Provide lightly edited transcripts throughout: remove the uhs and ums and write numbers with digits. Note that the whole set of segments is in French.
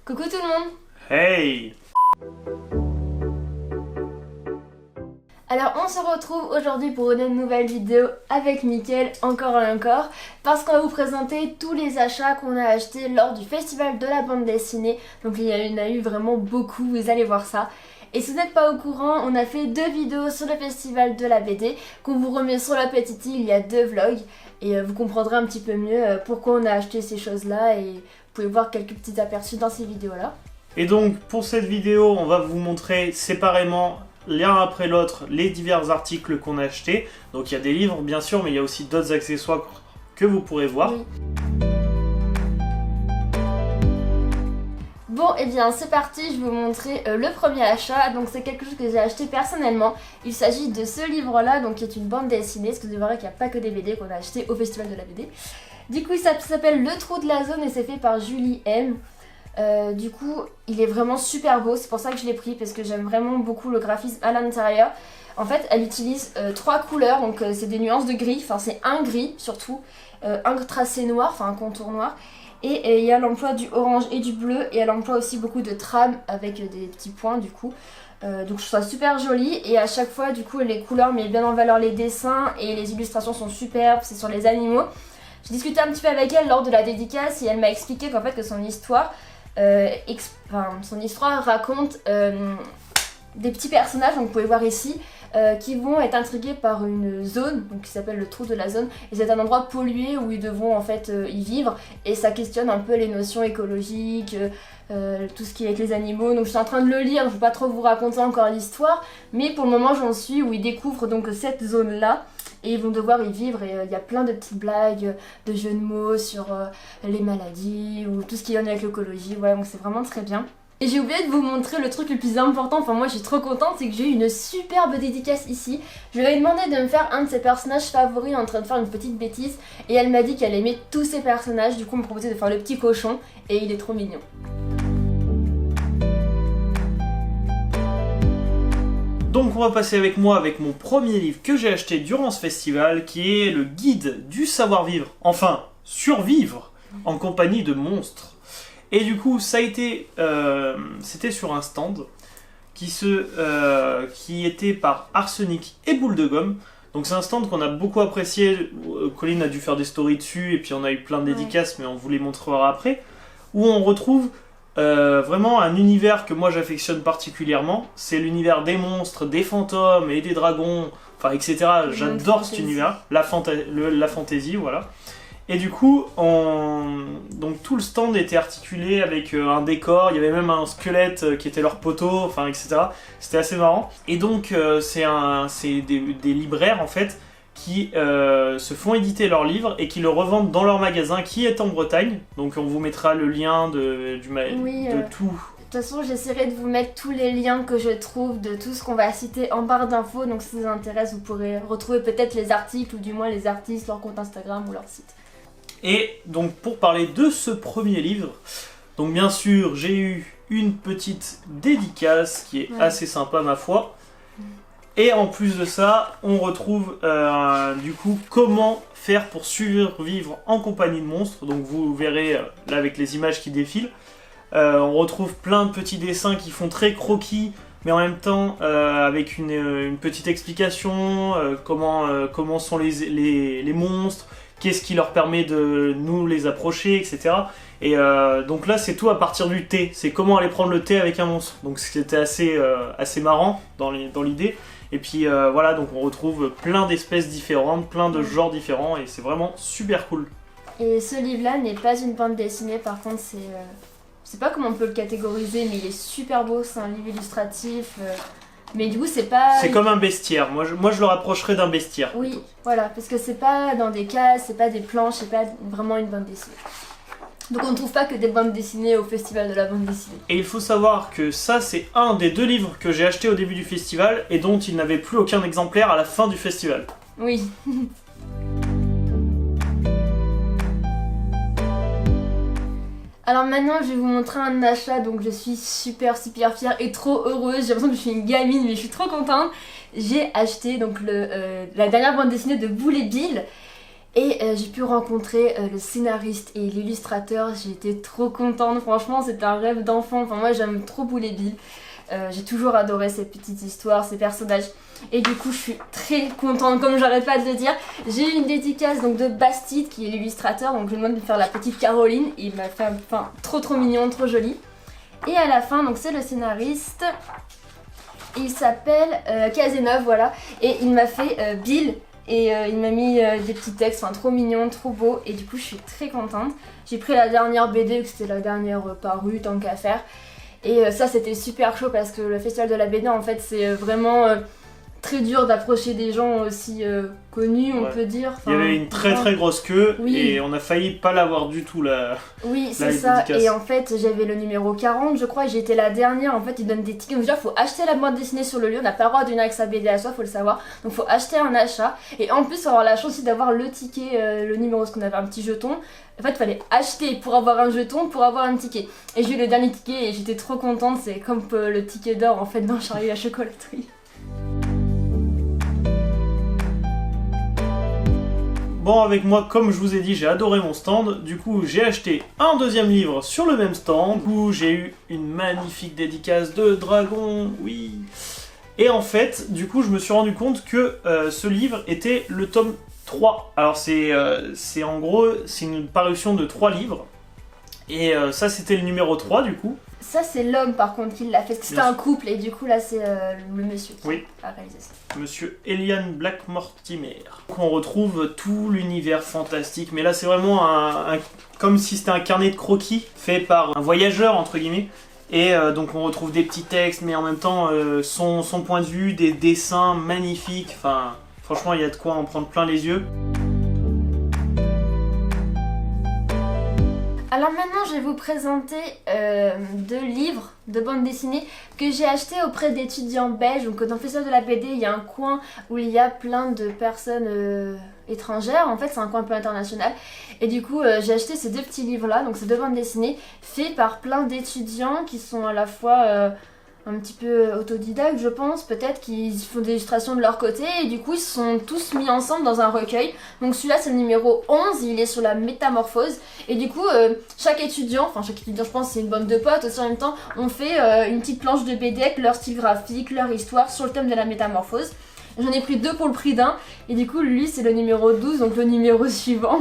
Coucou tout le monde! Hey! Alors on se retrouve aujourd'hui pour une nouvelle vidéo avec Mickaël, encore et encore, parce qu'on va vous présenter tous les achats qu'on a achetés lors du festival de la bande dessinée. Donc il y en a eu vraiment beaucoup, vous allez voir ça. Et si vous n'êtes pas au courant, on a fait 2 vidéos sur le festival de la BD qu'on vous remet sur la petite île, il y a 2 vlogs. Et vous comprendrez un petit peu mieux pourquoi on a acheté ces choses-là et vous pouvez voir quelques petits aperçus dans ces vidéos-là. Et donc pour cette vidéo, on va vous montrer séparément, l'un après l'autre, les divers articles qu'on a achetés. Donc il y a des livres bien sûr, mais il y a aussi d'autres accessoires que vous pourrez voir. Oui. Bon, et bien c'est parti, je vais vous montrer le premier achat. Donc c'est quelque chose que j'ai acheté personnellement. Il s'agit de ce livre-là, donc qui est une bande dessinée, parce que vous verrez qu'il n'y a pas que des BD qu'on a acheté au festival de la BD. Du coup, ça s'appelle Le Trou de la Zone et c'est fait par Julie M. Du coup, il est vraiment super beau, c'est pour ça que je l'ai pris, parce que j'aime vraiment beaucoup le graphisme à l'intérieur. En fait, elle utilise 3 couleurs, donc c'est des nuances de gris, enfin c'est un gris surtout, un tracé noir, enfin un contour noir. Et il y a l'emploi du orange et du bleu, et elle emploie aussi beaucoup de trames avec des petits points du coup. Donc je trouve ça super joli, et à chaque fois du coup les couleurs mettent bien en valeur les dessins, et les illustrations sont superbes, c'est sur les animaux. J'ai discuté un petit peu avec elle lors de la dédicace, et elle m'a expliqué qu'en fait que son histoire raconte des petits personnages, donc vous pouvez voir ici, qui vont être intrigués par une zone donc qui s'appelle le Trou de la Zone, et c'est un endroit pollué où ils devront en fait y vivre, et ça questionne un peu les notions écologiques, tout ce qui est avec les animaux. Donc je suis en train de le lire, je ne vais pas trop vous raconter encore l'histoire, mais pour le moment j'en suis où ils découvrent donc cette zone là et ils vont devoir y vivre, et il y a plein de petites blagues, de jeux de mots sur les maladies ou tout ce qui est avec l'écologie. Voilà, donc c'est vraiment très bien. Et j'ai oublié de vous montrer le truc le plus important, enfin moi je suis trop contente, c'est que j'ai eu une superbe dédicace ici. Je lui ai demandé de me faire un de ses personnages favoris en train de faire une petite bêtise, et elle m'a dit qu'elle aimait tous ses personnages, du coup elle me proposait de faire le petit cochon, et il est trop mignon. Donc on va passer avec moi avec mon premier livre que j'ai acheté durant ce festival, qui est le guide du savoir-vivre, enfin survivre en compagnie de monstres. Et du coup, ça a été, c'était sur un stand qui était par Arsenic et Boule de Gomme. Donc c'est un stand qu'on a beaucoup apprécié. Colline a dû faire des stories dessus, et puis on a eu plein de dédicaces, mais on vous les montrera après. Où on retrouve vraiment un univers que moi j'affectionne particulièrement. C'est l'univers des monstres, des fantômes et des dragons, enfin etc. J'adore cet univers, la fantaisie, voilà. Et du coup, donc tout le stand était articulé avec un décor, il y avait même un squelette qui était leur poteau, enfin etc. C'était assez marrant. Et donc c'est des libraires en fait qui se font éditer leurs livres et qui le revendent dans leur magasin qui est en Bretagne. Donc on vous mettra le lien de tout. De toute façon, j'essaierai de vous mettre tous les liens que je trouve de tout ce qu'on va citer en barre d'infos. Donc si ça vous intéresse, vous pourrez retrouver peut-être les articles, ou du moins les artistes, leur compte Instagram ou leur site. Et donc pour parler de ce premier livre, donc bien sûr j'ai eu une petite dédicace qui est assez sympa ma foi. Et en plus de ça, on retrouve du coup comment faire pour survivre en compagnie de monstres. Donc vous verrez là avec les images qui défilent. On retrouve plein de petits dessins qui font très croquis, mais en même temps avec une petite explication, comment sont les monstres, qu'est-ce qui leur permet de nous les approcher, etc. Et donc là c'est tout à partir du thé, c'est comment aller prendre le thé avec un monstre. Donc c'était assez marrant dans l'idée. Et puis voilà, donc on retrouve plein d'espèces différentes, plein de genres différents, et c'est vraiment super cool. Et ce livre-là n'est pas une bande dessinée, par contre c'est... je sais pas comment on peut le catégoriser, mais il est super beau, c'est un livre illustratif. Mais du coup c'est pas... C'est comme un bestiaire, moi je le rapprocherais d'un bestiaire. Oui, plutôt. Voilà, parce que c'est pas dans des cases, c'est pas des planches, c'est pas vraiment une bande dessinée. Donc on ne trouve pas que des bandes dessinées au festival de la bande dessinée. Et il faut savoir que ça c'est un des 2 livres que j'ai acheté au début du festival, et dont il n'avait plus aucun exemplaire à la fin du festival. Oui. Alors maintenant je vais vous montrer un achat, donc je suis super fière et trop heureuse, j'ai l'impression que je suis une gamine mais je suis trop contente. J'ai acheté donc la dernière bande dessinée de Boule et Bill, Et j'ai pu rencontrer le scénariste et l'illustrateur. J'ai été trop contente, franchement c'était un rêve d'enfant. Enfin moi j'aime trop Boule et Bill. J'ai toujours adoré ces petites histoires, ces personnages. Et du coup je suis très contente, comme j'arrête pas de le dire. J'ai eu une dédicace donc de Bastide qui est l'illustrateur. Donc je lui demande de faire la petite Caroline. Et il m'a fait un trop mignon, trop joli. Et à la fin donc c'est le scénariste. Il s'appelle Cazeneuve, voilà. Et il m'a fait Bill. Et il m'a mis des petits textes, trop mignons, trop beaux. Et du coup je suis très contente. J'ai pris la dernière BD, que c'était la dernière parue, tant qu'à faire. Et ça c'était super chaud parce que le festival de la BD en fait c'est vraiment très dur d'approcher des gens aussi connus, on peut dire. Il y avait une très grosse queue et on a failli pas l'avoir du tout là. Oui, c'est ça. Et en fait, j'avais le numéro 40, je crois, et j'étais la dernière. En fait, ils donnent des tickets. Donc, déjà, faut acheter la bande dessinée sur le lieu. On n'a pas le droit de venir avec sa BD à soi, faut le savoir. Donc, faut acheter un achat. Et en plus, faut avoir la chance aussi d'avoir le ticket, le numéro, parce qu'on avait un petit jeton. En fait, il fallait acheter pour avoir un jeton, pour avoir un ticket. Et j'ai eu le dernier ticket et j'étais trop contente. C'est comme le ticket d'or en fait dans Charlie la chocolaterie. Bon, avec moi, comme je vous ai dit, j'ai adoré mon stand. Du coup, j'ai acheté un deuxième livre sur le même stand. Du coup, j'ai eu une magnifique dédicace de dragon, oui. Et en fait, du coup, je me suis rendu compte que ce livre était le tome 3. Alors, c'est en gros, c'est une parution de 3 livres. Et ça, c'était le numéro 3, du coup. Ça, c'est l'homme, par contre, qui l'a fait. C'était un couple, et du coup, là, c'est le monsieur qui a réalisé ça. Monsieur Elian Black-Mortimer. On retrouve tout l'univers fantastique, mais là c'est vraiment comme si c'était un carnet de croquis fait par un voyageur entre guillemets. Et donc on retrouve des petits textes, mais en même temps son point de vue, des dessins magnifiques. Enfin, franchement, il y a de quoi en prendre plein les yeux. Alors maintenant, je vais vous présenter 2 livres de bande dessinée que j'ai achetés auprès d'étudiants belges. Donc dans le festival de la BD, il y a un coin où il y a plein de personnes étrangères. En fait, c'est un coin un peu international. Et du coup, j'ai acheté ces 2 petits livres-là, donc ces 2 bandes dessinées, faits par plein d'étudiants qui sont à la fois un petit peu autodidactes, je pense, peut-être, qui font des illustrations de leur côté, et du coup ils se sont tous mis ensemble dans un recueil. Donc celui-là c'est le numéro 11, il est sur la métamorphose, et du coup chaque étudiant je pense c'est une bande de potes aussi en même temps, on fait une petite planche de BD avec leur style graphique, leur histoire sur le thème de la métamorphose. J'en ai pris 2 pour le prix d'un, et du coup lui c'est le numéro 12, donc le numéro suivant.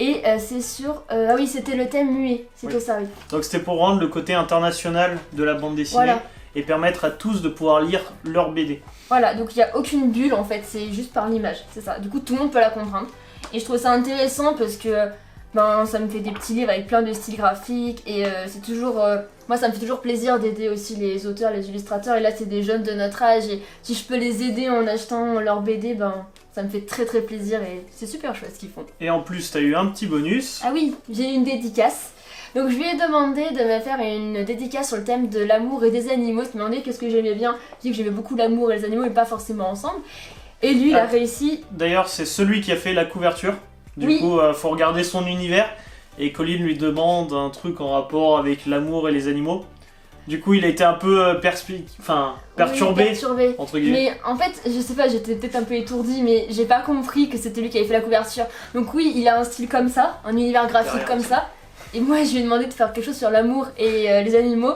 Et c'est sur... ah oui, c'était le thème muet, c'était ça, oui. Donc c'était pour rendre le côté international de la bande dessinée et permettre à tous de pouvoir lire leur BD. Voilà, donc il n'y a aucune bulle en fait, c'est juste par l'image, c'est ça. Du coup, tout le monde peut la comprendre. Et je trouve ça intéressant parce que ça me fait des petits livres avec plein de styles graphiques et c'est toujours... moi, ça me fait toujours plaisir d'aider aussi les auteurs, les illustrateurs. Et là, c'est des jeunes de notre âge et si je peux les aider en achetant leur BD, ça me fait très plaisir et c'est super chouette ce qu'ils font. Et en plus, t'as eu un petit bonus. Ah oui, j'ai eu une dédicace. Donc je lui ai demandé de me faire une dédicace sur le thème de l'amour et des animaux. Je me demandais qu'est-ce que j'aimais bien. Je dis que j'aimais beaucoup l'amour et les animaux et pas forcément ensemble. Et lui, il a réussi. D'ailleurs, c'est celui qui a fait la couverture. Du coup, faut regarder son univers. Et Colline lui demande un truc en rapport avec l'amour et les animaux. Du coup, il a été un peu perturbé, entre guillemets. Mais en fait, je sais pas, j'étais peut-être un peu étourdie, mais j'ai pas compris que c'était lui qui avait fait la couverture. Donc oui, il a un style comme ça, un univers graphique comme ça. Et moi, je lui ai demandé de faire quelque chose sur l'amour et les animaux.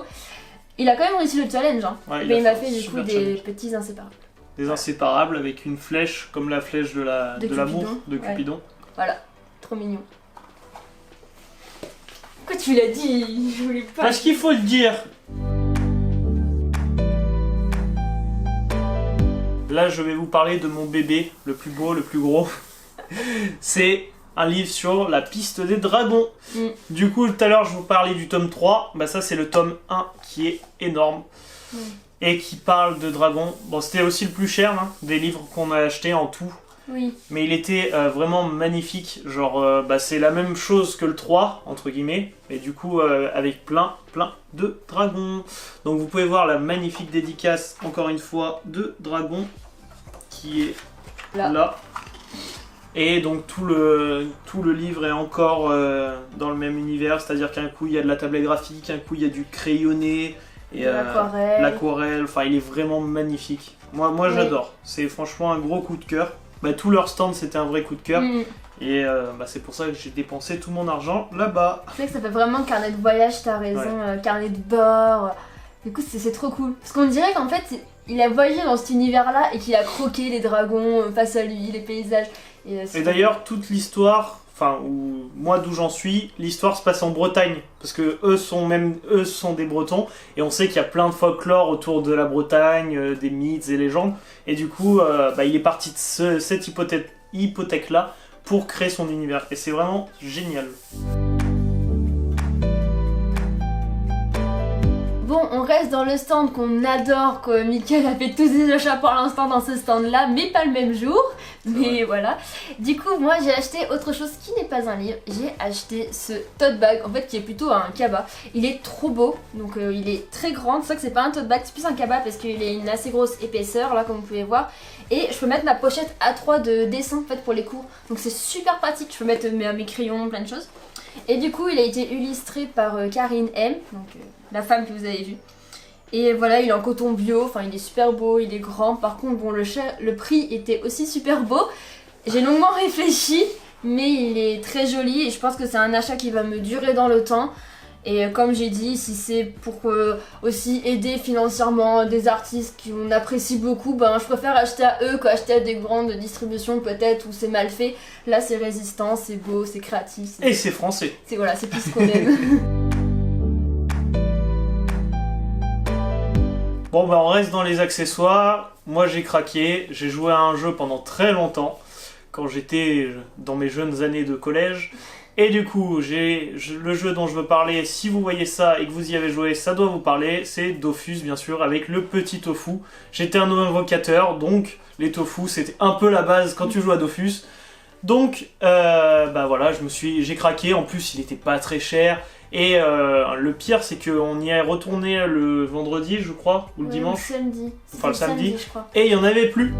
Il a quand même réussi le challenge, hein. Mais il m'a fait du coup des petits inséparables. Des inséparables avec une flèche, comme la flèche de l'amour de Cupidon. Voilà, trop mignon. Pourquoi tu l'as dit? Je voulais pas. Parce qu'il faut le dire. Là, je vais vous parler de mon bébé, le plus beau, le plus gros. C'est un livre sur la piste des dragons. Du coup, tout à l'heure, je vous parlais du tome 3. Ça, c'est le tome 1 qui est énorme et qui parle de dragons. Bon, c'était aussi le plus cher des livres qu'on a achetés en tout. Oui. Mais il était vraiment magnifique. Genre, c'est la même chose que le 3, entre guillemets. Et du coup, avec plein de dragons. Donc, vous pouvez voir la magnifique dédicace, encore une fois, de dragons. Qui est là. Et donc tout le livre est encore dans le même univers, c'est-à-dire qu'un coup il y a de la tablette graphique, un coup il y a du crayonné, et l'aquarelle, enfin il est vraiment magnifique. Moi j'adore, c'est franchement un gros coup de cœur. Tout leur stand c'était un vrai coup de cœur. Et c'est pour ça que j'ai dépensé tout mon argent là-bas. C'est vrai que ça fait vraiment carnet de voyage, t'as raison, carnet de bord. Du coup, c'est trop cool. Parce qu'on dirait qu'en fait, il a voyagé dans cet univers-là et qu'il a croqué les dragons face à lui, les paysages. Et d'ailleurs, toute l'histoire, moi d'où j'en suis, l'histoire se passe en Bretagne. Parce que eux sont des Bretons. Et on sait qu'il y a plein de folklore autour de la Bretagne, des mythes et légendes. Et du coup, il est parti de cette hypothèque-là pour créer son univers. Et c'est vraiment génial. Bon, on reste dans le stand qu'on adore, que Mickaël a fait tous ses achats pour l'instant dans ce stand-là, mais pas le même jour. Mais voilà. Du coup, moi j'ai acheté autre chose qui n'est pas un livre. J'ai acheté ce tote bag, en fait, qui est plutôt un cabas. Il est trop beau, donc il est très grand. C'est ça que c'est pas un tote bag, c'est plus un cabas parce qu'il a une assez grosse épaisseur, là, comme vous pouvez voir. Et je peux mettre ma pochette A3 de dessin, en fait, pour les cours. Donc c'est super pratique. Je peux mettre mes crayons, plein de choses. Et du coup, il a été illustré par Karine M, donc la femme que vous avez vue. Et voilà, il est en coton bio, enfin il est super beau, il est grand. Par contre, bon, le prix était aussi super beau. J'ai longuement réfléchi, mais il est très joli et je pense que c'est un achat qui va me durer dans le temps. Et comme j'ai dit, si c'est pour aussi aider financièrement des artistes qu'on apprécie beaucoup, je préfère acheter à eux qu'acheter à des grandes distributions peut-être où c'est mal fait. Là c'est résistant, c'est beau, c'est créatif. Et c'est français. C'est tout ce qu'on aime. Bon on reste dans les accessoires. Moi j'ai craqué, j'ai joué à un jeu pendant très longtemps, quand j'étais dans mes jeunes années de collège. Et du coup, le jeu dont je veux parler, si vous voyez ça et que vous y avez joué, ça doit vous parler, c'est Dofus bien sûr, avec le petit tofu. J'étais un invocateur, donc les tofu c'était un peu la base quand tu joues à Dofus. Donc voilà, j'ai craqué, en plus il était pas très cher. Et le pire c'est qu'on y est retourné le vendredi je crois, ou le dimanche. Le samedi. Enfin le samedi, je crois. Et il y en avait plus.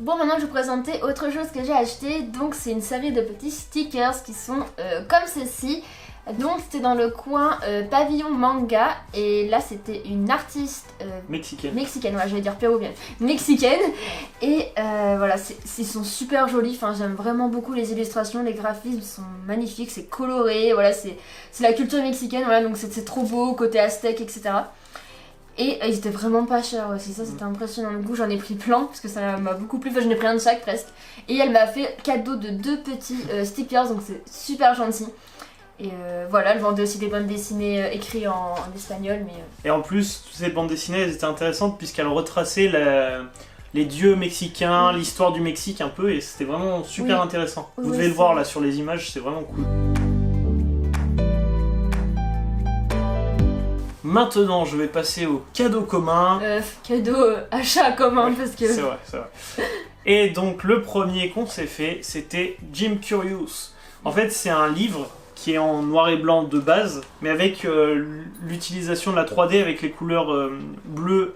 Bon, maintenant je vais vous présenter autre chose que j'ai acheté. Donc c'est une série de petits stickers qui sont comme ceci. Donc c'était dans le coin pavillon manga. Et là c'était une artiste mexicaine, ouais, je vais dire péruvienne, mexicaine. Et voilà, ils sont super jolis. Enfin, j'aime vraiment beaucoup les illustrations, les graphismes sont magnifiques, c'est coloré. Voilà, c'est la culture mexicaine. Voilà, donc c'est trop beau, côté aztèque, etc. Et ils étaient vraiment pas chers aussi, ça c'était impressionnant. Du coup j'en ai pris plein parce que ça m'a beaucoup plu, enfin j'en ai pris un de chaque presque. Et elle m'a fait cadeau de 2 petits stickers, donc c'est super gentil. Et voilà, elle vendait aussi des bandes dessinées écrites en espagnol. Et en plus, toutes ces bandes dessinées elles étaient intéressantes puisqu'elles retraçaient les dieux mexicains, l'histoire du Mexique un peu, et c'était vraiment super intéressant. Vous devez le voir là sur les images, c'est vraiment cool. Maintenant, je vais passer au cadeau commun. Achat commun, parce que... C'est vrai. Et donc, le premier qu'on s'est fait, c'était Jim Curious. En fait, c'est un livre qui est en noir et blanc de base, mais avec l'utilisation de la 3D avec les couleurs bleu,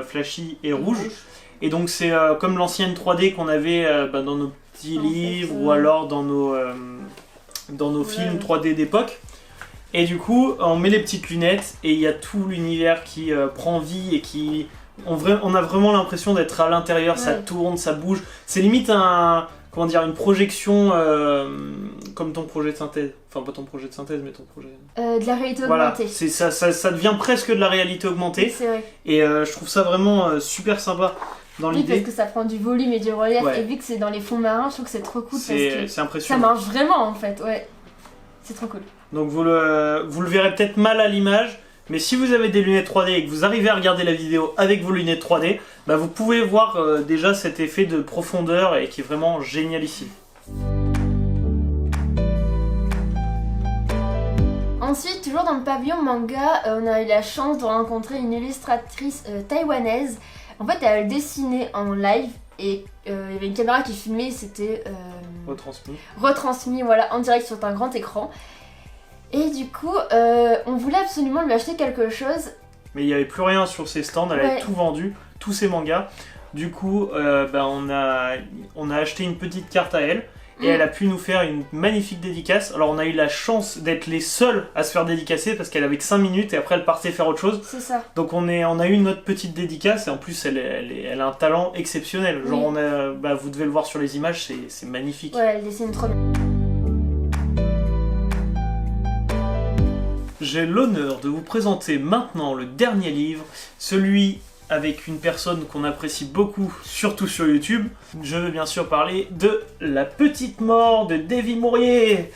flashy et rouge. Et donc, c'est comme l'ancienne 3D qu'on avait dans nos petits livres ou alors dans nos films 3D d'époque. Et du coup, on met les petites lunettes et il y a tout l'univers qui prend vie et qui... On a vraiment l'impression d'être à l'intérieur, ça tourne, ça bouge. C'est limite une projection comme ton projet de synthèse. Enfin, pas ton projet de synthèse, mais ton projet... de la réalité augmentée. Voilà, ça devient presque de la réalité augmentée. C'est vrai. Et je trouve ça vraiment super sympa dans l'idée. Oui, parce que ça prend du volume et du relief. Et vu que c'est dans les fonds marins, je trouve que c'est trop cool. C'est impressionnant. Ça marche vraiment en fait, ouais. C'est trop cool. Donc vous le verrez peut-être mal à l'image, mais si vous avez des lunettes 3D et que vous arrivez à regarder la vidéo avec vos lunettes 3D, vous pouvez voir déjà cet effet de profondeur et qui est vraiment génialissime. Ensuite, toujours dans le pavillon manga, on a eu la chance de rencontrer une illustratrice taïwanaise. En fait, elle dessinait en live et il y avait une caméra qui filmait, c'était retransmis voilà, en direct sur un grand écran. Et du coup, on voulait absolument lui acheter quelque chose. Mais il n'y avait plus rien sur ses stands, elle avait tout vendu, tous ses mangas. Du coup, on a acheté une petite carte à elle. et elle a pu nous faire une magnifique dédicace. Alors on a eu la chance d'être les seuls à se faire dédicacer parce qu'elle avait que 5 minutes et après elle partait faire autre chose. C'est ça. Donc on a eu notre petite dédicace et en plus elle a un talent exceptionnel. Genre vous devez le voir sur les images, c'est magnifique. Ouais, elle dessine trop bien. J'ai l'honneur de vous présenter maintenant le dernier livre, celui avec une personne qu'on apprécie beaucoup, surtout sur YouTube. Je veux bien sûr parler de La Petite Mort de Davy Mourier.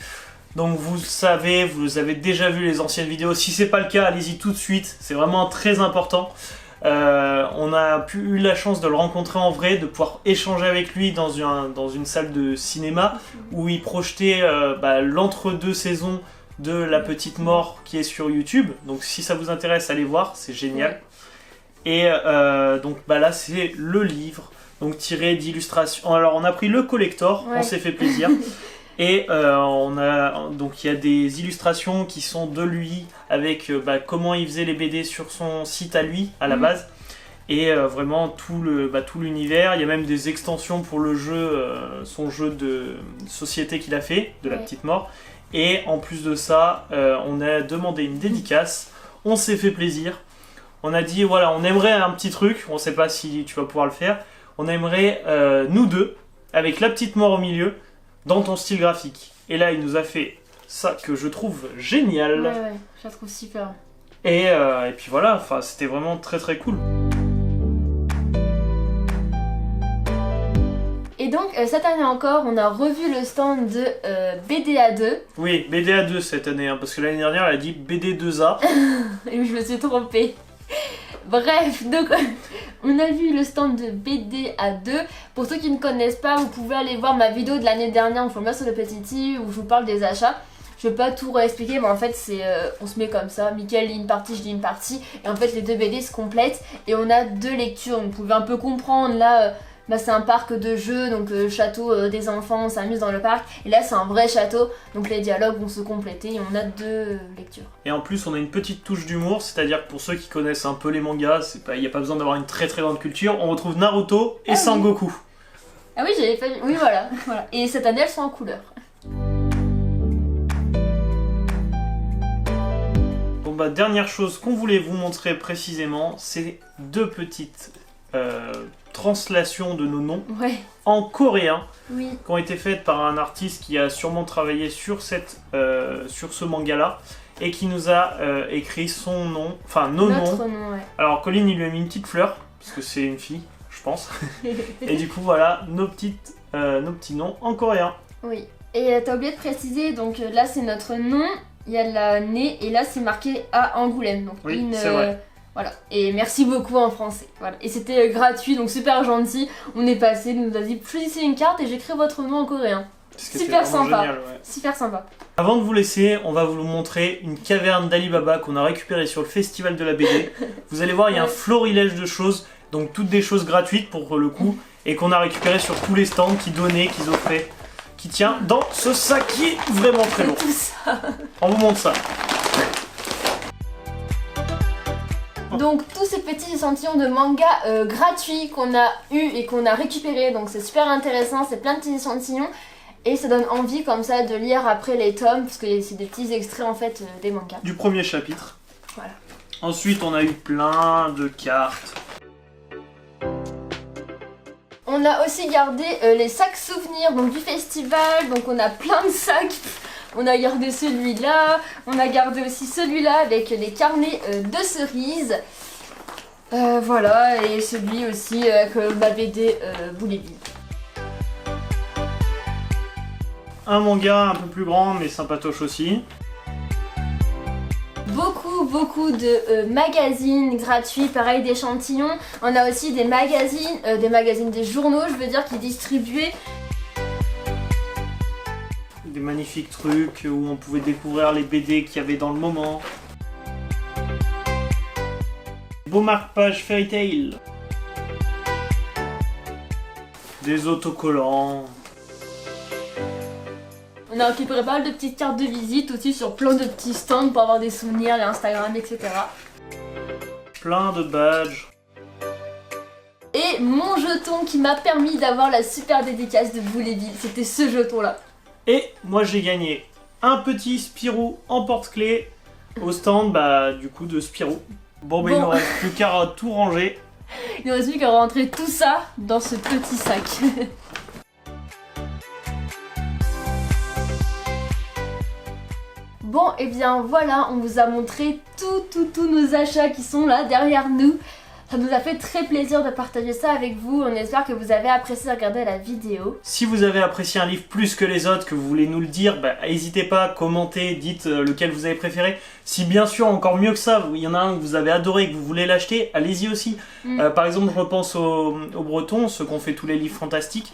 Donc vous savez, vous avez déjà vu les anciennes vidéos. Si c'est pas le cas, allez-y tout de suite. C'est vraiment très important. On a eu la chance de le rencontrer en vrai, de pouvoir échanger avec lui dans une salle de cinéma où il projetait l'entre-deux saisons de La Petite Mort qui est sur YouTube. Donc si ça vous intéresse, allez voir, c'est génial. Ouais. Et donc là c'est le livre, donc tiré d'illustrations. Alors on a pris le collector, on s'est fait plaisir. Et donc il y a des illustrations qui sont de lui avec comment il faisait les BD sur son site à lui à la base. Et vraiment tout l'univers. Il y a même des extensions pour le jeu, son jeu de société qu'il a fait, de La Petite Mort. Et en plus de ça, on a demandé une dédicace, on s'est fait plaisir. On a dit, voilà, on aimerait un petit truc, on ne sait pas si tu vas pouvoir le faire. On aimerait, nous deux, avec La Petite Mort au milieu, dans ton style graphique. Et là, il nous a fait ça que je trouve génial. Ouais, je la trouve super. Et puis voilà, c'était vraiment très très cool. Et donc, cette année encore, on a revu le stand de BDA2. Oui, BDA2 cette année, hein, parce que l'année dernière, elle a dit BD2A. Et je me suis trompée. Bref, donc on a vu le stand de BDA2. Pour ceux qui ne connaissent pas, vous pouvez aller voir ma vidéo de l'année dernière, on sur le petit où je vous parle des achats. Je vais pas tout réexpliquer, mais en fait on se met comme ça, Mickaël lit une partie, je lis une partie, et en fait les deux BD se complètent, et on a deux lectures, vous pouvez un peu comprendre, là c'est un parc de jeux, donc château des enfants, on s'amuse dans le parc, et là c'est un vrai château, donc les dialogues vont se compléter, et on a deux lectures. Et en plus on a une petite touche d'humour, c'est-à-dire que pour ceux qui connaissent un peu les mangas, il n'y a pas besoin d'avoir une très très grande culture, on retrouve Naruto et Sangoku. Ah oui, j'avais pas vu, oui voilà. Et cette année elles sont en couleur. Dernière chose qu'on voulait vous montrer précisément, c'est deux petites translations de nos noms en coréen qui ont été faites par un artiste qui a sûrement travaillé sur ce manga-là et qui nous a écrit son nom, enfin nos noms. Alors Colline il lui a mis une petite fleur, parce que c'est une fille, je pense. Et du coup voilà, nos petits noms en coréen. Oui, et t'as oublié de préciser, donc là c'est notre nom. Il y a l'année et là c'est marqué à Angoulême. Donc oui, c'est vrai. Voilà. Et merci beaucoup en français. Voilà. Et c'était gratuit, donc super gentil. On est passé, il nous a dit choisissez une carte et j'écris votre nom en coréen. Super sympa. Génial, super sympa. Avant de vous laisser, on va vous montrer une caverne d'Alibaba qu'on a récupérée sur le festival de la BD. Vous allez voir, il y a un florilège de choses, donc toutes des choses gratuites pour le coup, et qu'on a récupéré sur tous les stands qui donnaient, qu'ils offraient. Qui tient dans ce sac qui est vraiment très lourd. On vous montre ça. Donc tous ces petits échantillons de manga gratuits qu'on a eu et qu'on a récupéré, donc c'est super intéressant, c'est plein de petits échantillons et ça donne envie comme ça de lire après les tomes parce que c'est des petits extraits en fait des mangas. Du premier chapitre. Voilà. Ensuite on a eu plein de cartes. On a aussi gardé les sacs souvenirs donc, du festival, donc on a plein de sacs. On a gardé celui-là, on a gardé aussi celui-là avec les carnets de cerises. Voilà, et celui aussi que ma BD Bouléville. Un manga un peu plus grand mais sympatoche aussi. Beaucoup de magazines gratuits, pareil d'échantillons. On a aussi des magazines, des journaux, je veux dire, qui distribuaient. Des magnifiques trucs où on pouvait découvrir les BD qu'il y avait dans le moment. Beau marque-page Fairy Tail. Des autocollants. On a récupéré pas mal de petites cartes de visite aussi sur plein de petits stands pour avoir des souvenirs, les Instagram, etc. Plein de badges. Et c'était mon jeton qui m'a permis d'avoir la super dédicace de Bouléville. C'était ce jeton là. Et moi j'ai gagné un petit Spirou en porte-clés au stand du coup de Spirou. Bon, il ne reste plus qu'à tout ranger. Il ne reste plus qu'à rentrer tout ça dans ce petit sac. Bon, et bien voilà, on vous a montré tous nos achats qui sont là derrière nous. Ça nous a fait très plaisir de partager ça avec vous. On espère que vous avez apprécié de regarder la vidéo. Si vous avez apprécié un livre plus que les autres, que vous voulez nous le dire, n'hésitez pas, commentez, dites lequel vous avez préféré. Si bien sûr, encore mieux que ça, il y en a un que vous avez adoré et que vous voulez l'acheter, allez-y aussi. Par exemple, je repense aux Bretons, ceux qui ont fait tous les livres fantastiques.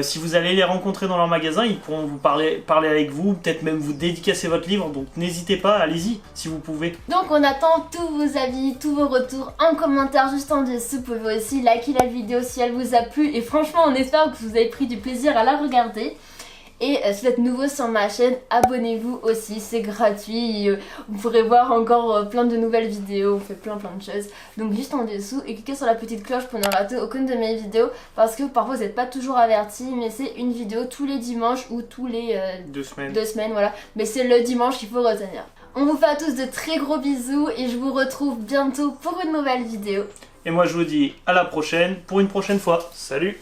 Si vous allez les rencontrer dans leur magasin, ils pourront vous parler avec vous, peut-être même vous dédicacer votre livre, donc n'hésitez pas, allez-y si vous pouvez. Donc on attend tous vos avis, tous vos retours en commentaire juste en dessous. Vous pouvez aussi liker la vidéo si elle vous a plu et franchement on espère que vous avez pris du plaisir à la regarder. Et si vous êtes nouveau sur ma chaîne, abonnez-vous aussi, c'est gratuit. Vous pourrez voir encore plein de nouvelles vidéos, on fait plein de choses. Donc juste en dessous et cliquez sur la petite cloche pour ne rater aucune de mes vidéos. Parce que parfois vous n'êtes pas toujours avertis, mais c'est une vidéo tous les dimanches ou tous les 2 semaines. 2 semaines, voilà. Mais c'est le dimanche qu'il faut retenir. On vous fait à tous de très gros bisous et je vous retrouve bientôt pour une nouvelle vidéo. Et moi je vous dis à la prochaine pour une prochaine fois. Salut!